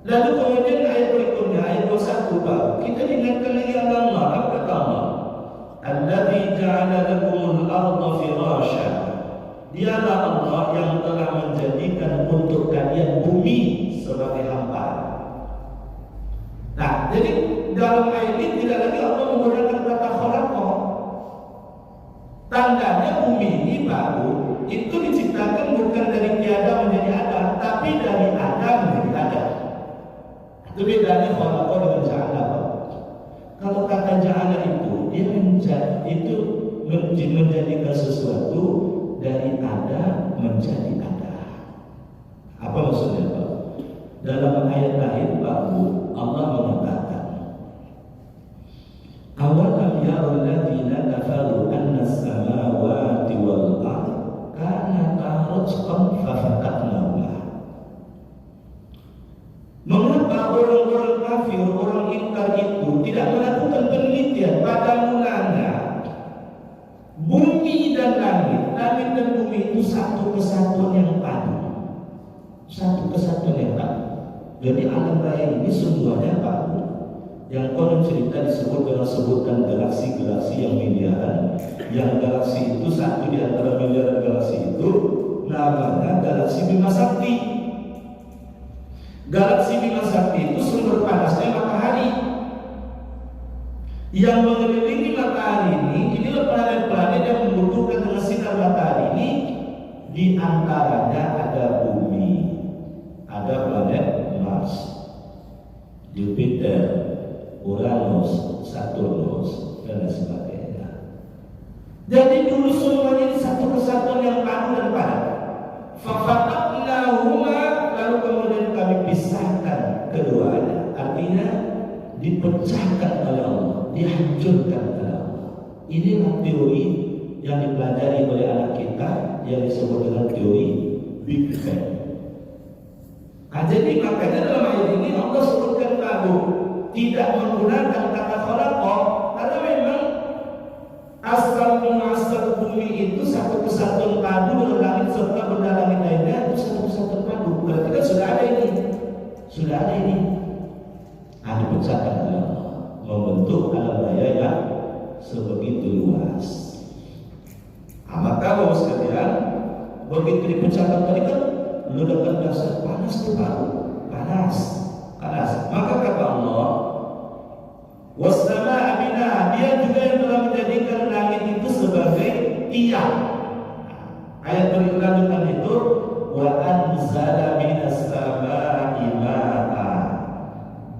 Lalu kemudian ayat berikutnya, ayat 21 baru kita ingatkan lagi Allah. Apa kata Allah? Alladzi ja'ala lakumul arda firasya. Dialah Allah yang telah menjadikan untuk kalian bumi sebagai hamparan. Nah, jadi dalam ayat ini tidak lagi Allah menggunakan kata khalaqa. Tandanya bumi ini baru itu diciptakan bukan dari tiada menjadi ada, tapi dari ada menjadi ada. Itu bedanya khalaqa dengan ja'ala. Kalau kata ja'ala itu dia menjadikan sesuatu dari ada menjadi ada. Apa maksudnya, Pak? Dalam ayat lain baru Allah mengatakan, awalam yarul ladzina kafaru anna as-samawati wal ardh kanata ratqan fafataqnahuma. Mengapa orang-orang kafir, orang ingkar itu tidak melakukan penelitian pada mulanya bumi dan langit dan bumi itu satu kesatuan yang padu, satu kesatuan yang padu. Jadi alam raya ini semuanya padu. Yang konon cerita disebut dengan sebutan galaksi-galaksi yang miliaran. Yang galaksi itu satu di antara miliaran galaksi itu namanya galaksi Bima Sakti. Galaksi Bima Sakti itu sumber panasnya matahari. Yang mengelilingi matahari inilah planet-planet yang membutuhkan dengan sinar matahari ini. Di antaranya ada bumi, ada planet Mars, Jupiter, Uranus, Saturnus, dan lain sebagainya. Jadi dulu semuanya ini satu kesatuan yang padu dan padat. Fafataqnahuma, lalu kemudian kami pisahkan keduanya. Artinya dipecahkan oleh Allah, dihancurkan oleh Allah. Inilah teori yang dipelajari oleh anak kita yang disebut dengan teori Big Bang. Nah, jadi makanya dalam ayat ini Allah sebutkan baru tidak menggunakan kata khalaqa karena memang asal muasal bumi itu satu kesatuan padu dengan langit serta benda langit lainnya itu satu kesatuan padu. Berarti kan sudah ada ini. Nah, dipecahkan oleh Allah membentuk alam raya yang sebegitu luas. Nah, maka Bapak sekalian, begitu dipecahkan tadi kan ledakan dasar panas tuh baru panas. Maka kata Allah, wassamaa binaha, dia juga yang telah menjadikan langit itu sebagai tiang. Ayat berlanjutan itu, wa anzala minas samaa'i ma'a.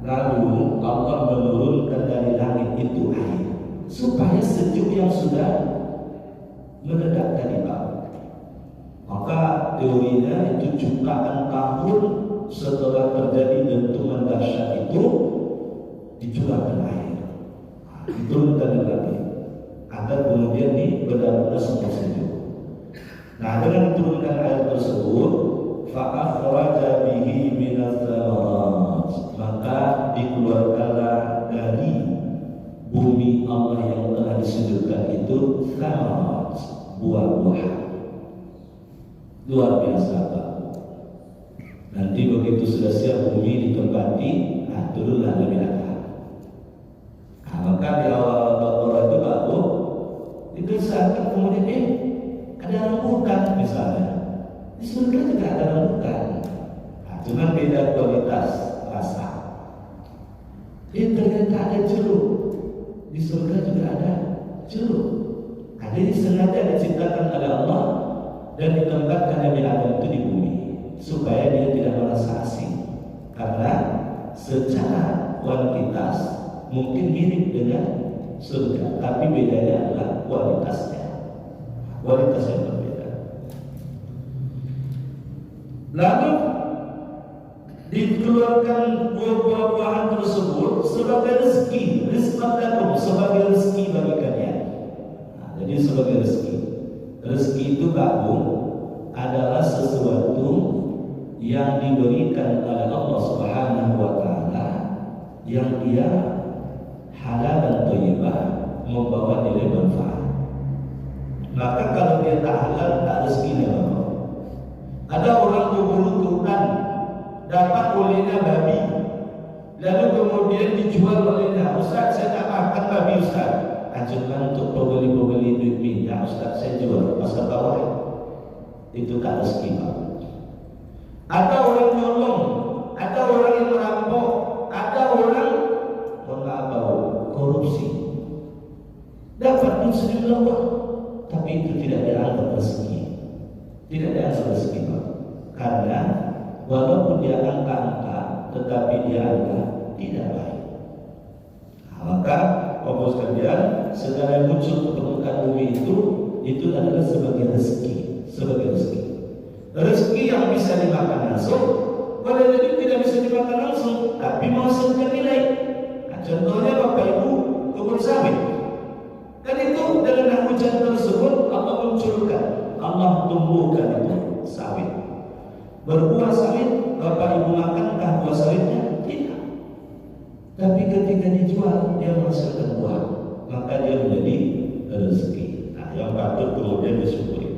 Lalu Allah menurunkan dari langit itu air supaya sejuk yang sudah meledak tadi Pak. Maka teorinya itu jutaan tahun setelah terjadi dentuman dahsyat itu dicurahkan air, diturunkan lagi agar kemudian benar-benar semua sejuk. Nah, dengan diturunkan air tersebut, fa'akhraja bihi minaz zamarat, maka dikeluarkanlah dari bumi Allah yang telah disujudkan itu zamarat, buah-buahan. Luar biasa Pak. Nanti begitu sudah siap bumi ditempati, nah turunlah Nabi Adam. Nah, maka di awal Baqarah itu baru dikisahkan kemudian ada rambutan misalnya. Di surga juga ada rambutan. Nah, cuma beda kualitas rasa. Ternyata ada jeruk. Di surga juga ada jeruk. Ada yang sengaja diciptakan oleh Allah dan ditempatkan Nabi Adam itu di bumi supaya dia tidak merasa asing, karena secara kuantitas mungkin mirip dengan surga, tapi bedanya adalah kualitas yang berbeda. Lalu dikeluarkan buah-buahan tersebut sebagai rezeki, rizqan sebagai rezeki bagi kalian. Nah, jadi sebagai rezeki itu bagus adalah sesuatu yang diberikan oleh Allah Subhanahu wa taala yang dia halal dan thayyibah, membawa nilai manfaat. Maka kalau dia tak halal, tak rezekinya Allah. Ada orang berburu tuhan dapat olehnya babi, lalu kemudian dijual olehnya. Ustaz, saya tak makan babi Ustaz. Ajukan untuk pembeli-pembeli duit minyak, Ustaz, saya jual pasar bawah. Itu tak rezeki, Pak. Ada orang nyolong, ada orang yang merampok, ada orang korupsi. Dapat duit sejumlah uang, tapi itu tidak dianggap rezeki. Tidak dianggap rezeki, Pak. Karena walaupun dia angka-angka, tetapi dia angka tidak baik. Maka Bapak sekalian, segala yang muncul ke permukaan bumi itu adalah sebagai rezeki, sebagai rezeki. Rezeki yang bisa dimakan langsung, kalau jadi tidak bisa dimakan langsung, tapi menghasilkan nilai. Nah, contohnya Bapak Ibu kebun sawit. Dan itu dengan hujan tersebut Allah munculkan, Allah tumbuhkan itu sawit. Berbuah sawit, Bapak Ibu makankah buah sawitnya? Tidak. Tapi ketika dijual, dia menghasilkan buah, maka dia menjadi rezeki. Nah, yang patut kemudian disyukuri.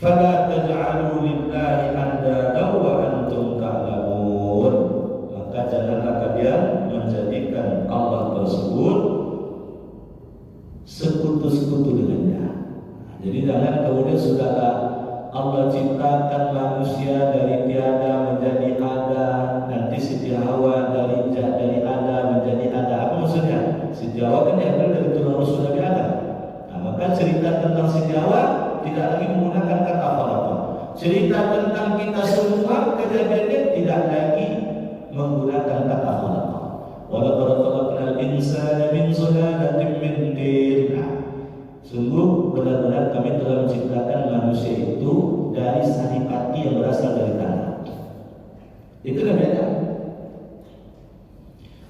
Fala taj'alu lillahi andada wa antum ta'lamun. Maka janganlah kalian menjadikan Allah tersebut sekutu-sekutu dengannya. Nah, jadi jangan kemudian sudahlah Allah ciptakan manusia dari tiada menjadi ada, nanti Siti Hawa dari ada menjadi ada. Apa maksudnya? Siti Hawa kan diambil dari tulang rusuk Nabi Adam. Nah, maka cerita tentang Siti Hawa tidak lagi menggunakan kata apa-apa. Cerita tentang kita semua kejadiannya tidak lagi menggunakan kata apa-apa. Walaqad khalaqnal insana min sulalatin min tin. Sungguh benar-benar kami telah menciptakan manusia itu dari saripati yang berasal dari tanah. Itu kan beda.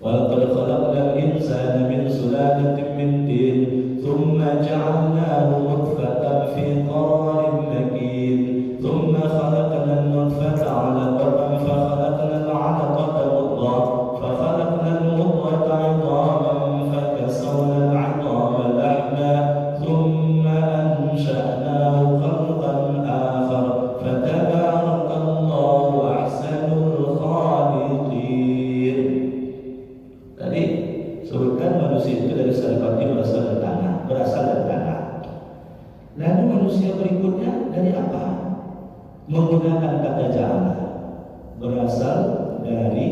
Walaqad khalaqnal insana min sulalatin min tin, thumma ja'alnahu nutfatan fi qararin makin, thumma khalaqna an-nutfata 'alaqatan fa khalaqna al-'alaqata mudghah, fa khalaqna al-mudghata 'idhaman fa kasawna al-'idhama lahma, ثم أنشأناه خلقا آخر فتبارك الله أحسن الخالقين. Tadi sebutkan manusia itu dari saripati berasal dari tanah. Lalu manusia berikutnya dari apa? Menggunakan kata ja'ala, berasal dari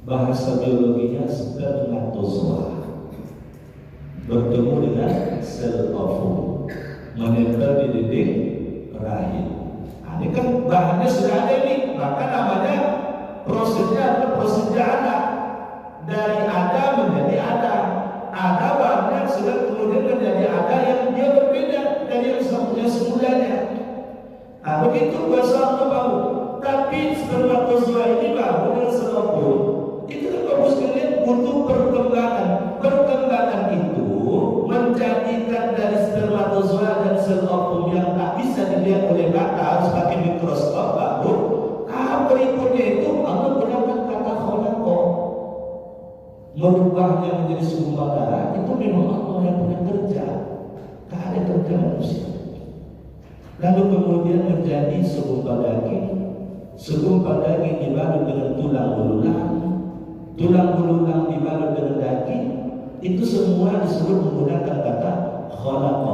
bahasa biologinya spermatozoa, bertemu dengan sel ovum, menempel di dinding rahim. Nah, ini kan bahannya sudah ada ini, maka namanya prosesnya adalah proses ja'ala. Dari ada menjadi ada. Ada bahannya sudah kemudian menjadi ada yang dia berbeda dari yang semulanya. Nah, begitu bahasa Allah baru. Tapi spermatozoa ini baru dengan sel ovum. Itu kan bagus sekalian, butuh perkembangan. Perkembangan itu menjadikan dari spermatozoa dan sel ovum yang tak bisa dilihat oleh mata, harus pakai mikroskop baru. Tahap berikutnya itu Allah gunakan kata khalaqa, merubahnya menjadi segumpal darah. Itu memang Allah yang punya kerja, tak ada kerja manusia. Lalu kemudian menjadi segumpal daging. Segumpal daging dibalut dengan tulang belulang, tulang belulang dibalut dengan daging. Itu semua disebut menggunakan kata khalaqa.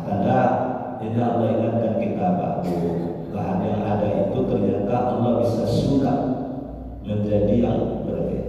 Tanda ini Allah ingatkan kita bahwa bahan yang ada itu ternyata Allah bisa sulap menjadi yang berbeda.